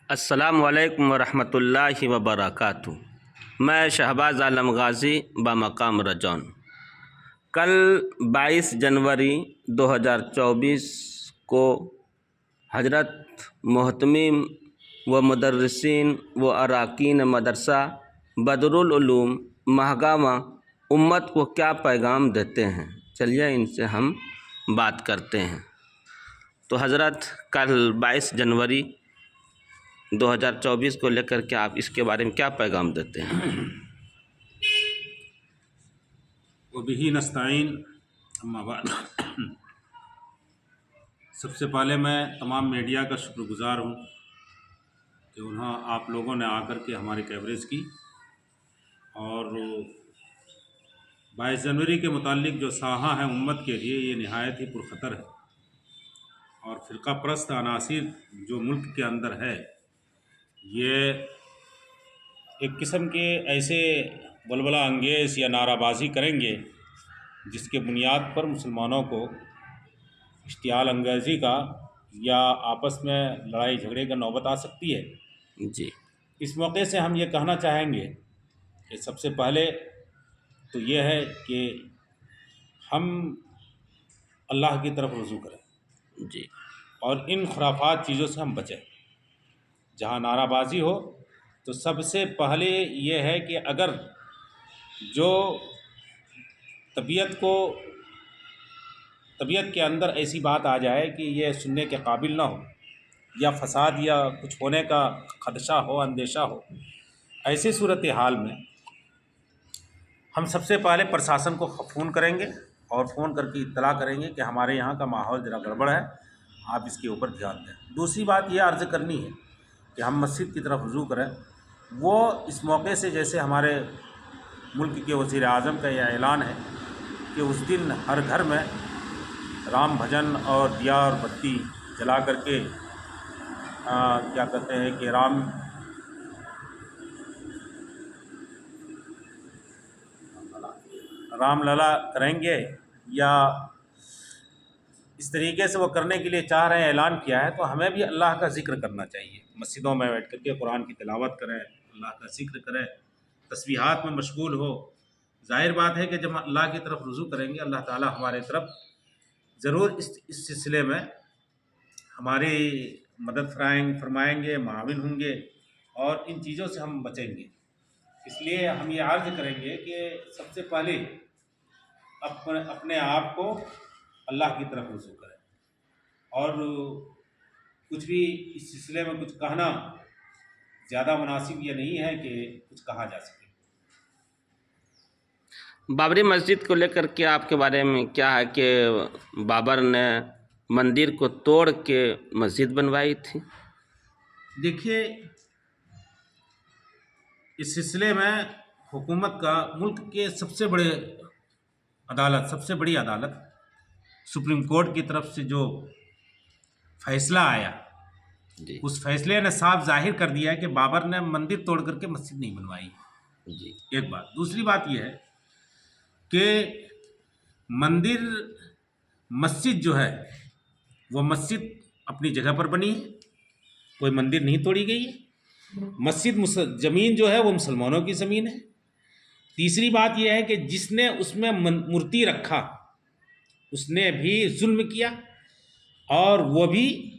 السلام علیکم ورحمۃ اللہ وبرکاتہ۔ میں شہباز عالم غازی بمقام رجون۔ کل 22 جنوری 2024 کو حضرت محتمم و مدرسین و اراکین مدرسہ بدرالعلوم مہگاواں امت کو کیا پیغام دیتے ہیں، چلیے ان سے ہم بات کرتے ہیں۔ تو حضرت کل 22 جنوری 2024 کو لے کر کے آپ اس کے بارے میں کیا پیغام دیتے ہیں؟ وبہ نستعین، اما بعد۔ سب سے پہلے میں تمام میڈیا کا شکر گزار ہوں کہ آپ لوگوں نے آ کر کے ہماری کوریج کی، اور 22 جنوری کے متعلق جو ساہاں ہے امت کے لیے، یہ نہایت ہی پرخطر ہے، اور فرقہ پرست عناصر جو ملک کے اندر ہے، یہ ایک قسم کے ایسے بلبلہ انگیز یا نعرہ بازی کریں گے جس کے بنیاد پر مسلمانوں کو اشتعال انگیزی کا یا آپس میں لڑائی جھگڑے کا نوبت آ سکتی ہے۔ جی، اس موقع سے ہم یہ کہنا چاہیں گے کہ سب سے پہلے تو یہ ہے کہ ہم اللہ کی طرف رجوع کریں، جی، اور ان خرافات چیزوں سے ہم بچیں۔ جہاں نعرہ بازی ہو تو سب سے پہلے یہ ہے کہ اگر جو طبیعت کے اندر ایسی بات آ جائے کہ یہ سننے کے قابل نہ ہو، یا فساد یا کچھ ہونے کا خدشہ ہو، اندیشہ ہو، ایسی صورتحال میں ہم سب سے پہلے پرشاسن کو فون کریں گے، اور فون کر کے اطلاع کریں گے کہ ہمارے یہاں کا ماحول ذرا گڑبڑ ہے، آپ اس کے اوپر دھیان دیں۔ دوسری بات یہ عرض کرنی ہے کہ ہم مسجد کی طرف رجوع کریں۔ وہ اس موقع سے جیسے ہمارے ملک کے وزیر اعظم کا یہ اعلان ہے کہ اس دن ہر گھر میں رام بھجن اور دیا اور بتی جلا کر کے کیا کہتے ہیں کہ رام للا کریں گے، یا اس طریقے سے وہ کرنے کے لیے چاہ رہے ہیں، اعلان کیا ہے، تو ہمیں بھی اللہ کا ذکر کرنا چاہیے۔ مسجدوں میں بیٹھ کر کے قرآن کی تلاوت کریں، اللہ کا ذکر کریں، تسبیحات میں مشغول ہو۔ ظاہر بات ہے کہ جب اللہ کی طرف رجوع کریں گے، اللہ تعالی ہمارے طرف ضرور اس سلسلے میں ہماری مدد فرمائیں گے، معاون ہوں گے، اور ان چیزوں سے ہم بچیں گے۔ اس لیے ہم یہ عرض کریں گے کہ سب سے پہلے اپنے آپ کو اللہ کی طرف رجوع کریں، اور کچھ بھی اس سلسلے میں کچھ کہنا زیادہ مناسب یہ نہیں ہے کہ کچھ کہا جا سکے۔ بابری مسجد کو لے کر کے آپ کے بارے میں کیا ہے کہ بابر نے مندر کو توڑ کے مسجد بنوائی تھی؟ دیکھیے، اس سلسلے میں حکومت کا ملک کے سب سے بڑی عدالت سپریم کورٹ کی طرف سے جو فیصلہ آیا، جی، اس فیصلے نے صاف ظاہر کر دیا ہے کہ بابر نے مندر توڑ کر کے مسجد نہیں بنوائی۔ جی، ایک بات۔ دوسری بات یہ ہے کہ مسجد جو ہے وہ مسجد اپنی جگہ پر بنی ہے، کوئی مندر نہیں توڑی گئی ہے۔ زمین جو ہے وہ مسلمانوں کی زمین ہے۔ تیسری بات یہ ہے کہ جس نے اس میں مورتی رکھا اس نے بھی ظلم کیا، اور وہ بھی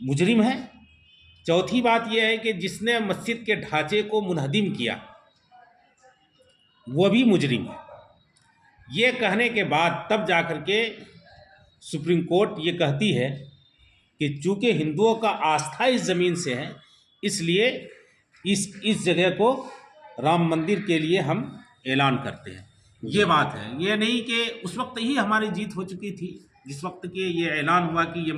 مجرم ہے۔ چوتھی بات یہ ہے کہ جس نے مسجد کے ڈھانچے کو منہدم کیا وہ بھی مجرم ہے۔ یہ کہنے کے بعد تب جا کر کے سپریم کورٹ یہ کہتی ہے کہ چونکہ ہندوؤں کا آستھا اس زمین سے ہے، اس لیے اس جگہ کو رام مندر کے لیے ہم اعلان کرتے ہیں۔ یہ بات ہے، یہ نہیں کہ اس وقت ہی ہماری جیت ہو چکی تھی جس وقت کہ یہ اعلان ہوا کہ یہ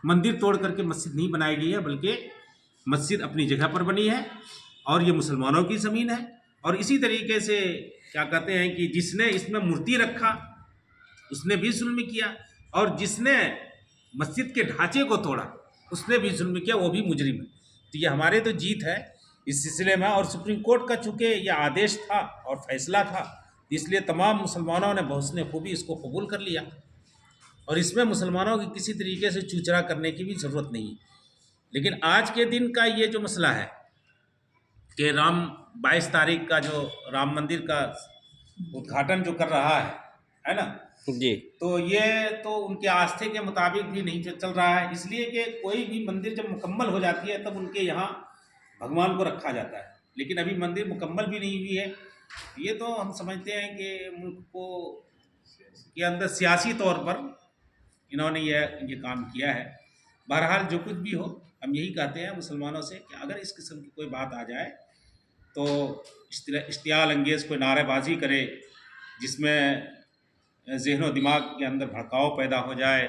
مندر توڑ کر کے مسجد نہیں بنائی گئی ہے، بلکہ مسجد اپنی جگہ پر بنی ہے، اور یہ مسلمانوں کی زمین ہے۔ اور اسی طریقے سے کیا کہتے ہیں کہ جس نے اس میں مورتی رکھا اس نے بھی ظلم کیا، اور جس نے مسجد کے ڈھانچے کو توڑا اس نے بھی ظلم کیا، وہ بھی مجرم ہے۔ تو یہ ہمارے تو جیت ہے اس سلسلے میں، اور سپریم کورٹ کا چونکہ یہ آدیش تھا اور فیصلہ تھا، اس لیے تمام مسلمانوں نے بحسن خوبی اس کو قبول کر لیا، اور اس میں مسلمانوں کی کسی طریقے سے چوچرا کرنے کی بھی ضرورت نہیں ہے۔ لیکن آج کے دن کا یہ جو مسئلہ ہے کہ 22 تاریخ کا جو رام مندر کا ادگھاٹن جو کر رہا ہے نا، جی تو یہ تو ان کے آستھے کے مطابق بھی نہیں چل رہا ہے، اس لیے کہ کوئی بھی مندر جب مکمل ہو جاتی ہے تب ان کے یہاں بھگوان کو رکھا جاتا ہے، لیکن ابھی مندر مکمل بھی نہیں ہوئی ہے۔ یہ تو ہم سمجھتے ہیں کہ ملک کو کے اندر سیاسی طور پر انہوں نے یہ کام کیا ہے۔ بہرحال جو کچھ بھی ہو، ہم یہی کہتے ہیں مسلمانوں سے کہ اگر اس قسم کی کوئی بات آ جائے تو اشتعال انگیز کوئی نعرے بازی کرے جس میں ذہن و دماغ کے اندر بھڑکاؤ پیدا ہو جائے،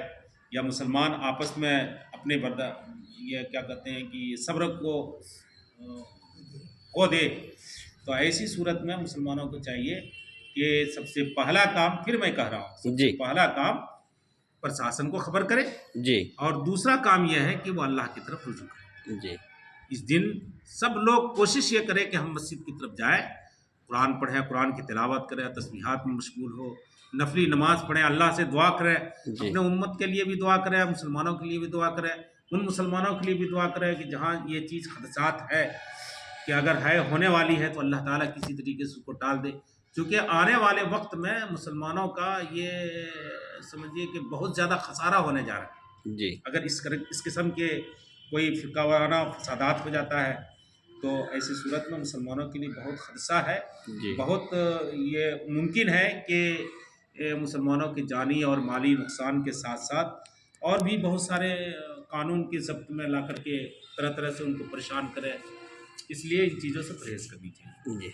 یا مسلمان آپس میں اپنے یہ کیا کہتے ہیں کہ صبر کو کھو دے، تو ایسی صورت میں مسلمانوں کو چاہیے کہ سب سے پہلا کام، پھر میں کہہ رہا ہوں، سب سے پہلا کام پرشاسن کو خبر کرے، جی، اور دوسرا کام یہ ہے کہ وہ اللہ کی طرف رجوع کرے۔ جی اس دن سب لوگ کوشش یہ کریں کہ ہم مسجد کی طرف جائیں، قرآن پڑھیں، قرآن کی تلاوت کریں، تسبیحات میں مشغول ہو، نفلی نماز پڑھیں، اللہ سے دعا کریں، اپنے امت کے لیے بھی دعا کریں، مسلمانوں کے لیے بھی دعا کریں، ان مسلمانوں کے لیے بھی دعا کریں کہ جہاں یہ چیز خدشات ہے کہ اگر ہے ہونے والی ہے تو اللہ تعالیٰ کسی طریقے سے اس کو ٹال دے، کیونکہ آنے والے وقت میں مسلمانوں کا یہ سمجھیے کہ بہت زیادہ خسارہ ہونے جا رہا ہے۔ جی اگر اس قسم کے کوئی فرقہ وارانہ فسادات ہو جاتا ہے تو ایسی صورت میں مسلمانوں کے لیے بہت خدشہ ہے، بہت یہ ممکن ہے کہ مسلمانوں کے جانی اور مالی نقصان کے ساتھ ساتھ اور بھی بہت سارے قانون کی ضبط میں لا کر کے طرح طرح سے ان کو پریشان کرے، اس لیے ان چیزوں سے پرہیز کرنی چاہیے۔ جی